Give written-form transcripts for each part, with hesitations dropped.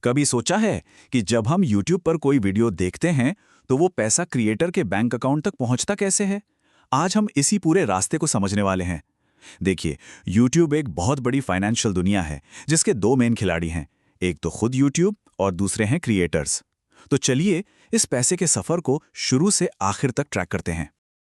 कभी सोचा है कि जब हम YouTube पर कोई वीडियो देखते हैं तो वो पैसा क्रिएटर के बैंक अकाउंट तक पहुंचता कैसे है? आज हम इसी पूरे रास्ते को समझने वाले हैं। देखिए, YouTube एक बहुत बड़ी फाइनेंशियल दुनिया है जिसके दो मेन खिलाड़ी हैं, एक तो खुद YouTube और दूसरे हैं क्रिएटर्स। तो चलिए इस पैसे के सफर को शुरू से आखिर तक ट्रैक करते हैं।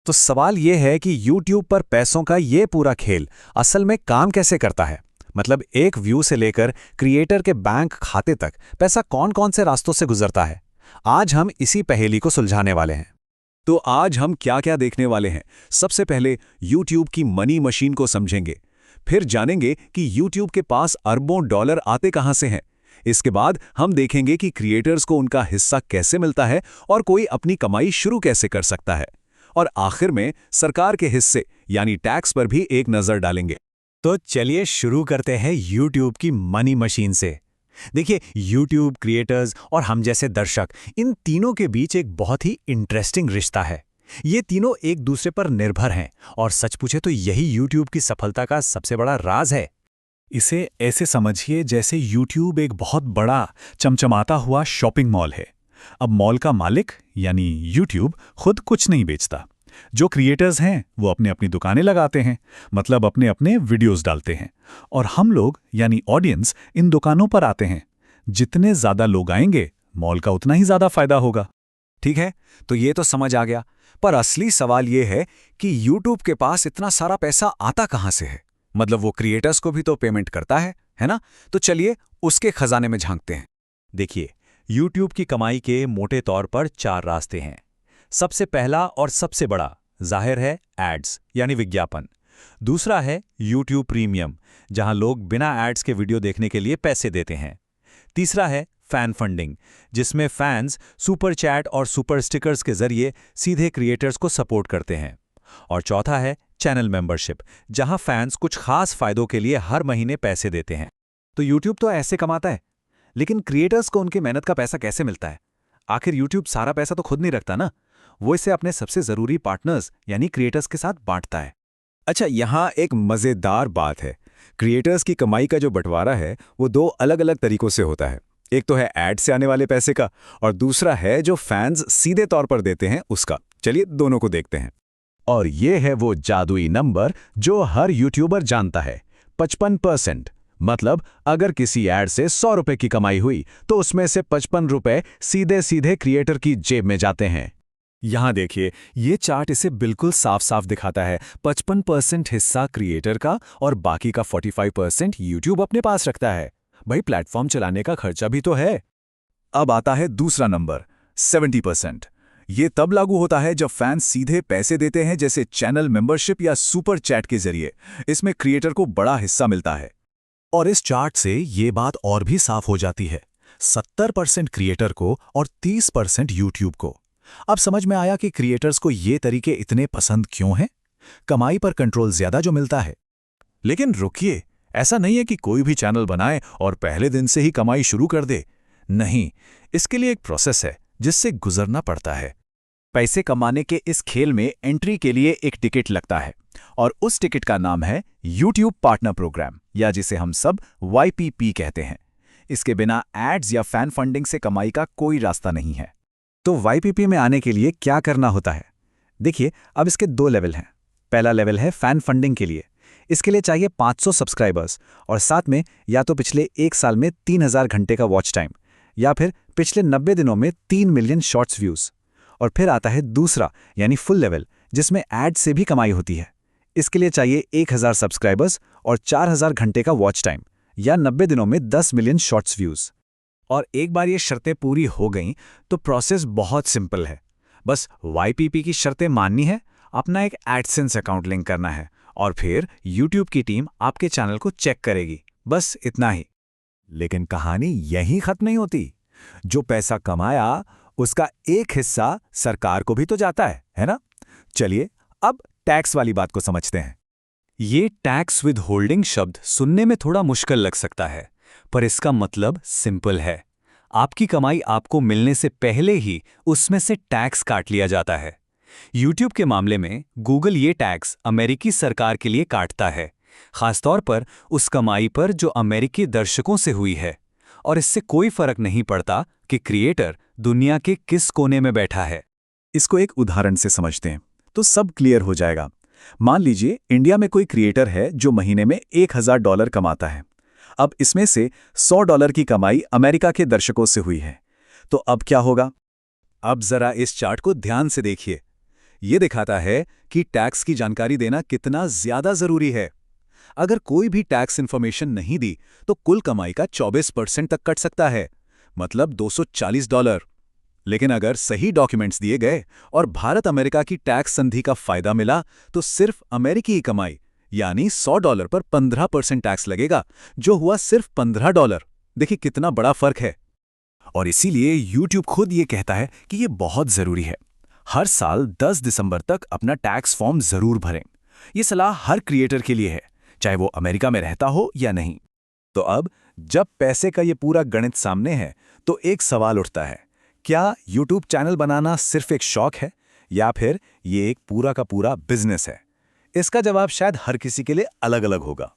तो सवाल ये है कि YouTube पर पैसों का ये पूरा खेल असल में काम कैसे करता है। मतलब एक व्यू से लेकर क्रिएटर के बैंक खाते तक पैसा कौन कौन से रास्तों से गुजरता है। आज हम इसी पहेली को सुलझाने वाले हैं। तो आज हम क्या क्या देखने वाले हैं? सबसे पहले YouTube की मनी मशीन को समझेंगे, फिर जानेंगे कि YouTube के पास अरबों डॉलर आते कहां से हैं। इसके बाद हम देखेंगे कि क्रिएटर्स को उनका हिस्सा कैसे मिलता है और कोई अपनी कमाई शुरू कैसे कर सकता है। और आखिर में सरकार के हिस्से यानी टैक्स पर भी एक नजर डालेंगे। तो चलिए शुरू करते हैं YouTube की मनी मशीन से। देखिए, YouTube, क्रिएटर्स और हम जैसे दर्शक, इन तीनों के बीच एक बहुत ही इंटरेस्टिंग रिश्ता है। ये तीनों एक दूसरे पर निर्भर हैं और सच पूछे तो यही YouTube की सफलता का सबसे बड़ा राज है। इसे ऐसे समझिए जैसे YouTube एक बहुत बड़ा चमचमाता हुआ शॉपिंग मॉल है। अब मॉल का मालिक यानी YouTube खुद कुछ नहीं बेचता। जो क्रिएटर्स हैं वो अपने अपनी दुकानें लगाते हैं, मतलब अपने अपने वीडियोस डालते हैं, और हम लोग यानी ऑडियंस इन दुकानों पर आते हैं। जितने ज्यादा लोग आएंगे मॉल का उतना ही ज्यादा फायदा होगा। ठीक है, तो ये तो समझ आ गया, पर असली सवाल ये है कि YouTube के पास इतना सारा पैसा आता कहां से है। मतलब वो क्रिएटर्स को भी तो पेमेंट करता है ना? तो चलिए उसके खजाने में झांकते हैं। देखिए, YouTube की कमाई के मोटे तौर पर 4 रास्ते हैं। सबसे पहला और सबसे बड़ा जाहिर है एड्स यानी विज्ञापन। दूसरा है YouTube प्रीमियम, जहां लोग बिना एड्स के वीडियो देखने के लिए पैसे देते हैं। तीसरा है फैन फंडिंग, जिसमें फैंस सुपर चैट और सुपर स्टिकर्स के जरिए सीधे क्रिएटर्स को सपोर्ट करते हैं। और चौथा है चैनल मेंबरशिप, जहां फैंस कुछ खास फायदों के लिए हर महीने पैसे देते हैं। तो YouTube तो ऐसे कमाता है, लेकिन क्रिएटर्स को उनकी मेहनत का पैसा कैसे मिलता है? आखिर YouTube सारा पैसा तो खुद नहीं रखता ना, वो इसे अपने सबसे जरूरी पार्टनर्स यानी क्रिएटर्स के साथ बांटता है। अच्छा, यहाँ एक मजेदार बात है। क्रिएटर्स की कमाई का जो बंटवारा है वो दो अलग अलग तरीकों से होता है। एक तो है एड से आने वाले पैसे का, और दूसरा है जो फैंस सीधे तौर पर देते हैं उसका। चलिए दोनों को देखते हैं। और ये है वो जादुई नंबर जो हर यूट्यूबर जानता है, 55%। मतलब अगर किसी एड से 100 रुपए की कमाई हुई तो उसमें से 55 रुपए सीधे सीधे क्रिएटर की जेब में जाते हैं। यहाँ देखिए, ये चार्ट इसे बिल्कुल साफ साफ दिखाता है। 55% हिस्सा क्रिएटर का और बाकी का 45% यूट्यूब अपने पास रखता है। भाई, प्लेटफॉर्म चलाने का खर्चा भी तो है। अब आता है दूसरा नंबर, 70%। ये तब लागू होता है जब फैंस सीधे पैसे देते हैं, जैसे चैनल मेंबरशिप या सुपर चैट के जरिए। इसमें क्रिएटर को बड़ा हिस्सा मिलता है। और इस चार्ट से ये बात और भी साफ हो जाती है, 70% क्रिएटर को और 30% यूट्यूब को। अब समझ में आया कि क्रिएटर्स को ये तरीके इतने पसंद क्यों हैं। कमाई पर कंट्रोल ज्यादा जो मिलता है। लेकिन रुकिए, ऐसा नहीं है कि कोई भी चैनल बनाए और पहले दिन से ही कमाई शुरू कर दे। नहीं, इसके लिए एक प्रोसेस है जिससे गुजरना पड़ता है। पैसे कमाने के इस खेल में एंट्री के लिए एक टिकट लगता है, और उस टिकट का नाम है YouTube पार्टनर प्रोग्राम, या जिसे हम सब YPP कहते हैं। इसके बिना एड्स या फैन फंडिंग से कमाई का कोई रास्ता नहीं है। तो YPP में आने के लिए क्या करना होता है? देखिए, अब इसके 2 लेवल हैं। पहला लेवल है फैन फंडिंग के लिए। इसके लिए चाहिए 500 सब्सक्राइबर्स और साथ में या तो पिछले 1 साल में 3000 घंटे का वॉच टाइम, या फिर पिछले 90 दिनों में 3 मिलियन शॉर्ट्स व्यूज। और फिर आता है दूसरा यानी फुल लेवल, जिसमें एड से भी कमाई होती है। इसके लिए चाहिए 1000 सब्सक्राइबर्स और 4000 घंटे का वॉच टाइम, या 90 दिनों में 10 मिलियन शॉर्ट्स व्यूज। और एक बार ये शर्तें पूरी हो गईं तो प्रोसेस बहुत सिंपल है। बस YPP की शर्तें माननी है, अपना एक एडसेंस अकाउंट लिंक करना है, और फिर YouTube की टीम आपके चैनल को चेक करेगी। बस इतना ही। लेकिन कहानी यहीं खत्म नहीं होती। जो पैसा कमाया उसका एक हिस्सा सरकार को भी तो जाता है ना? चलिए अब टैक्स वाली बात को समझते हैं। ये टैक्स विद होल्डिंग शब्द सुनने में थोड़ा मुश्किल लग सकता है, पर इसका मतलब सिंपल है। आपकी कमाई आपको मिलने से पहले ही उसमें से टैक्स काट लिया जाता है। YouTube के मामले में गूगल ये टैक्स अमेरिकी सरकार के लिए काटता है, खासतौर पर उस कमाई पर जो अमेरिकी दर्शकों से हुई है। और इससे कोई फर्क नहीं पड़ता कि क्रिएटर दुनिया के किस कोने में बैठा है। इसको एक उदाहरण से समझते हैं तो सब क्लियर हो जाएगा। मान लीजिए इंडिया में कोई क्रिएटर है जो महीने में $1000 कमाता है। अब इसमें से $100 की कमाई अमेरिका के दर्शकों से हुई है। तो अब क्या होगा? अब जरा इस चार्ट को ध्यान से देखिए। ये दिखाता है कि टैक्स की जानकारी देना कितना ज्यादा जरूरी है। अगर कोई भी टैक्स इन्फॉर्मेशन नहीं दी तो कुल कमाई का 24% तक कट सकता है, मतलब $240। लेकिन अगर सही डॉक्यूमेंट्स दिए गए और भारत अमेरिका की टैक्स संधि का फायदा मिला तो सिर्फ अमेरिकी ही कमाई यानी $100 पर 15% टैक्स लगेगा, जो हुआ सिर्फ $15। देखिए कितना बड़ा फर्क है। और इसीलिए YouTube खुद ये कहता है कि ये बहुत ज़रूरी है। हर साल 10 दिसंबर तक अपना टैक्स फॉर्म ज़रूर भरें। ये सलाह हर क्रिएटर के लिए है, चाहे वो अमेरिका में रहता हो या नहीं। तो अब जब पैसे का ये पूरा गणित सामने है तो एक सवाल उठता है, क्या YouTube चैनल बनाना सिर्फ एक शौक है या फिर ये एक पूरा का पूरा बिजनेस है? इसका जवाब शायद हर किसी के लिए अलग-अलग होगा।